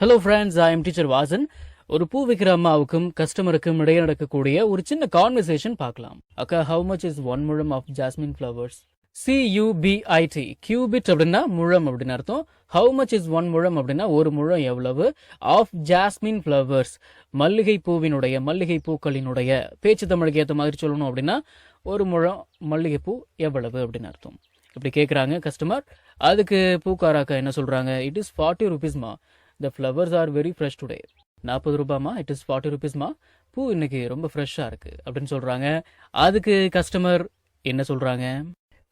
Hello friends, I am teacher Vasan. ஒரு பூ விற்கிற அம்மாவுக்கும் கஸ்டமருக்கும் இடையே நடக்கக்கூடிய ஒரு சின்ன கான்வர்சேஷன் பார்க்கலாம். அக்கா, ஹவு மச் இஸ் 1 முழம் of jasmine flowers? CUBIT. Cubit அப்படின்னா முழம் அப்படின்னு அர்த்தம். ஹவு மச் இஸ் 1 முழம் அப்படின்னா ஒரு முழம் எவ்வளவு. ஆஃப் ஜாஸ்மின் ஃப்ளவர்ஸ், மல்லிகை பூவினுடைய, மல்லிகை பூக்களினுடைய, பேச்சு தமிழுக்கு ஏற்ற மாதிரி சொல்லணும் அப்படின்னா ஒரு முழம் மல்லிகைப்பூ எவ்வளவு அப்படின்னு அர்த்தம். இப்படி கேட்குறாங்க கஸ்டமர். அதுக்கு பூக்காராக்கா என்ன சொல்கிறாங்க? இட் இஸ் 40 ருபீஸ்மா. The flowers are very fresh today. 40 ரூபாய்மா. இட் இஸ் 40 ருபீஸ்மா. பூ இன்னைக்கு ரொம்ப ஃப்ரெஷ்ஷாக இருக்குது அப்படின்னு சொல்கிறாங்க. அதுக்கு கஸ்டமர் என்ன சொல்கிறாங்க?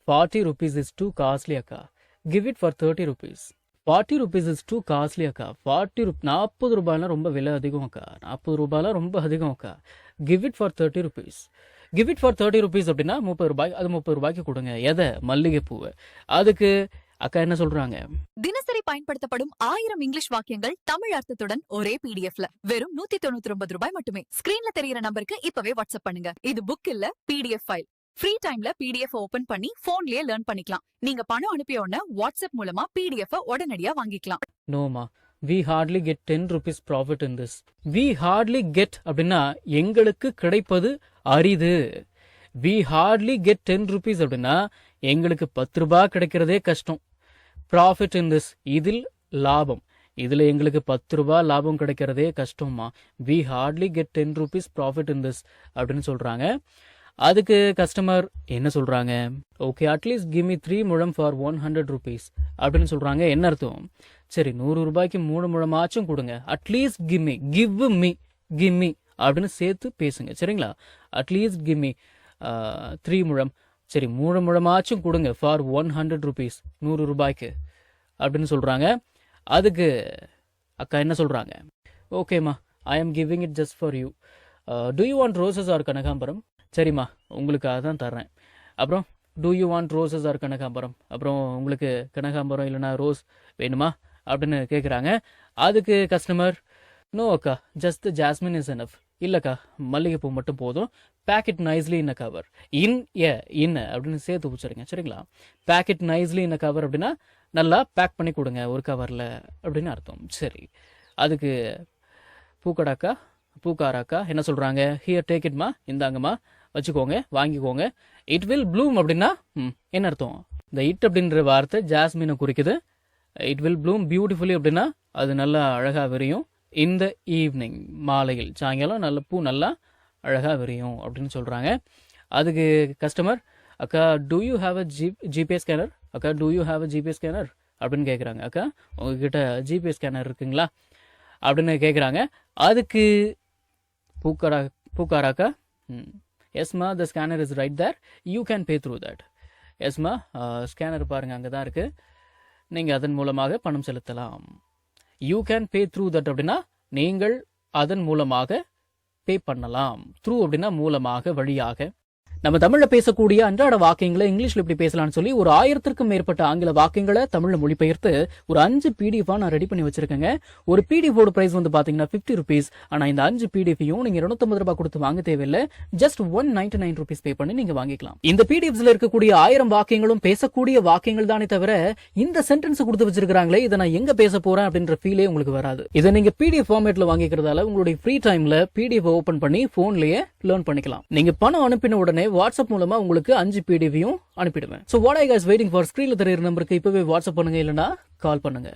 40 rupees is too costly அக்கா. Give it for 30 rupees. 40 rupees is too costly அக்கா. 40 ரூபாய்லாம் ரொம்ப விலை அதிகம் அக்கா. 40 ரூபாய்லாம் ரொம்ப அதிகம் அக்கா. Give it for 30 rupees. Give it for 30 rupees அப்படின்னா 30 ரூபாய். அது 30 ரூபாய்க்கு கொடுங்க. எதை? மல்லிகைப்பூவை. அதுக்கு அக்கா என்ன சொல்றாங்க? தினசரி பயன்படுத்தப்படும் 1000 இங்கிலீஷ் வாக்கியங்கள் தமிழ் அர்த்தத்துடன் ஒரே பிடிஎஃப்ல வெறும் 199 ரூபாய் மட்டுமே. ஸ்கிரீன்ல தெரியற நம்பருக்கு இப்பவே வாட்ஸ்அப் பண்ணுங்க. இது புக் இல்ல, பிடிஎஃப் ஃபைல். ஃப்ரீ டைம்ல பிடிஎஃப் ஓபன் பண்ணி போன்லயே லேர்ன் பண்ணிக்கலாம். நீங்க பணம் அனுப்பிய உடனே வாட்ஸ்அப் மூலமா பிடிஎஃப் உடனடியா வாங்கிக்கலாம். நோமா, we hardly get 10 rupees profit in this. we hardly get அப்படின்னா எங்களுக்கு கிடைப்பது அரிது. we hardly get 10 rupees அப்படின்னா எங்களுக்கு 10 ரூபாய் கிடைக்கிறதே கஷ்டம். ப்ராஃபிட் இன் திஸ், இதில் லாபம், இதில் எங்களுக்கு 10 ரூபாய் லாபம் கிடைக்கிறதே கஷ்டமா. We hardly get 10 rupees profit in this அப்படின்னு சொல்கிறாங்க. அதுக்கு கஸ்டமர் என்ன சொல்கிறாங்க? ஓகே, அட்லீஸ்ட் கிவ் மீ 3 முழம் ஃபார் 100 rupees அப்படின்னு சொல்கிறாங்க. என்ன அர்த்தம்? சரி, 100 ரூபாய்க்கு 3 முழமாச்சும் கொடுங்க. At least give me, give me அப்படின்னு சேர்த்து பேசுங்க, சரிங்களா? அட்லீஸ்ட் கிவ் மீ 3 முழம். சரி, 3 முழமாச்சும் கொடுங்க ஃபார் 100 rupees, 100 ரூபாய்க்கு அப்படின்னு சொல்கிறாங்க. அதுக்கு அக்கா என்ன சொல்கிறாங்க? ஓகேம்மா, I am giving it just for you. Do you want roses or kanakambaram? சரிம்மா, உங்களுக்காக தான் தர்றேன். அப்புறம் do you want roses or kanakambaram? அப்புறம் உங்களுக்கு கனகாம்பரம் இல்லைனா ரோஸ் வேணுமா அப்படின்னு கேட்குறாங்க. அதுக்கு கஸ்டமர், நோ அக்கா, ஜஸ்ட் ஜாஸ்மின் இஸ் எனஃப். இல்லைக்கா, மல்லிகைப்பூ மட்டும் போதும். பேக்கெட் நைஸ்லி இன் அ கவர். இன் அப்படின்னு சேர்த்து வச்சுருங்க, சரிங்களா? பேக்கெட் நைஸ்லி இன் அ கவர் அப்படின்னா நல்லா பேக் பண்ணி கொடுங்க ஒரு கவரில் அப்படின்னு அர்த்தம். சரி, அதுக்கு பூக்காராக்கா என்ன சொல்கிறாங்க? ஹியர் டேக் இட்மா, இந்தாங்கம்மா, வச்சுக்கோங்க, வாங்கிக்கோங்க. இட் வில் ப்ளூம் அப்படின்னா என்ன அர்த்தம்? இந்த இட் அப்படின்ற வார்த்தை ஜாஸ்மினை குறிக்குது. இட் வில் ப்ளூம் பியூட்டிஃபுல்லி அப்படின்னா அது நல்லா அழகாக விரியும். இந்த ஈவினிங், மாலையில், சாயங்காலம் நல்ல பூ நல்லா அழகாக விரியும் அப்படின்னு சொல்கிறாங்க. அதுக்கு கஸ்டமர், அக்கா, do you have a GPS scanner? அக்கா, do you have a GPS scanner அப்படின்னு கேட்குறாங்க. அக்கா, உங்ககிட்ட ஜிபிஎஸ் ஸ்கேனர் இருக்குங்களா அப்படின்னு கேட்குறாங்க. அதுக்கு பூக்காராக்கா, எஸ்மா, the scanner is right there, you can pay through that. எஸ்மா, ஸ்கேனர் பாருங்கள், அங்கே தான் இருக்குது, நீங்கள் அதன் மூலமாக பணம் செலுத்தலாம். You can pay through that அப்படின்னா நீங்கள் அதன் மூலமாக பே பண்ணலாம். த்ரூ அப்படின்னா மூலமாக, வழியாக. நம்ம தமிழ்ல பேசக்கூடிய அன்றாட வாக்கியங்களை இங்கிலீஷ்ல இப்படி பேசலாம்னு சொல்லி ஒரு 1000க்கும் மேற்பட்ட ஆங்கில வாக்கியங்களை தமிழ்ல மொழிபெயர்த்து ஒரு 5 PDF நான் ரெடி பண்ணி வச்சிருக்கேங்க. ஒரு PDF ஓட பிரைஸ் வந்து பாத்தீங்கன்னா 50 rupees. ஆனா இந்த 5 PDFையும் நீங்க 250 ரூபாய் கொடுத்து வாங்க தேவையில்லை. ஜஸ்ட் 199 rupees பே பண்ணி நீங்க வாங்கிக்கலாம். இந்த PDFஸ்ல இருக்கக்கூடிய 1000 வாக்கியங்களும் பேசக்கூடிய வாக்கியங்கள் தானே தவிர இந்த சென்டென்ஸ் கொடுத்து வச்சிருக்காங்களே, இதை நான் எங்க பேச போறேன் அப்படின்ற ஃபீலே உங்களுக்கு வராது. இதை நீங்க PDF ஃபார்மேட்ல வாங்கிக்கிறதால உங்களுடைய ஃப்ரீ டைம்ல PDF ஓபன் பண்ணி போன்லயே லேர்ன் பண்ணிக்கலாம். நீங்க பணம் அனுப்பின உடனே வாட்ஸ்அப் மூலமா உங்களுக்கு 5 PDFையும் அனுப்பிடுவேன். So what are you guys waiting for? ஸ்கிரீன்ல தெரியுற நம்பருக்கு இப்பவே வாட்ஸ்அப் பண்ணுங்க, இல்லனா கால் பண்ணுங்க.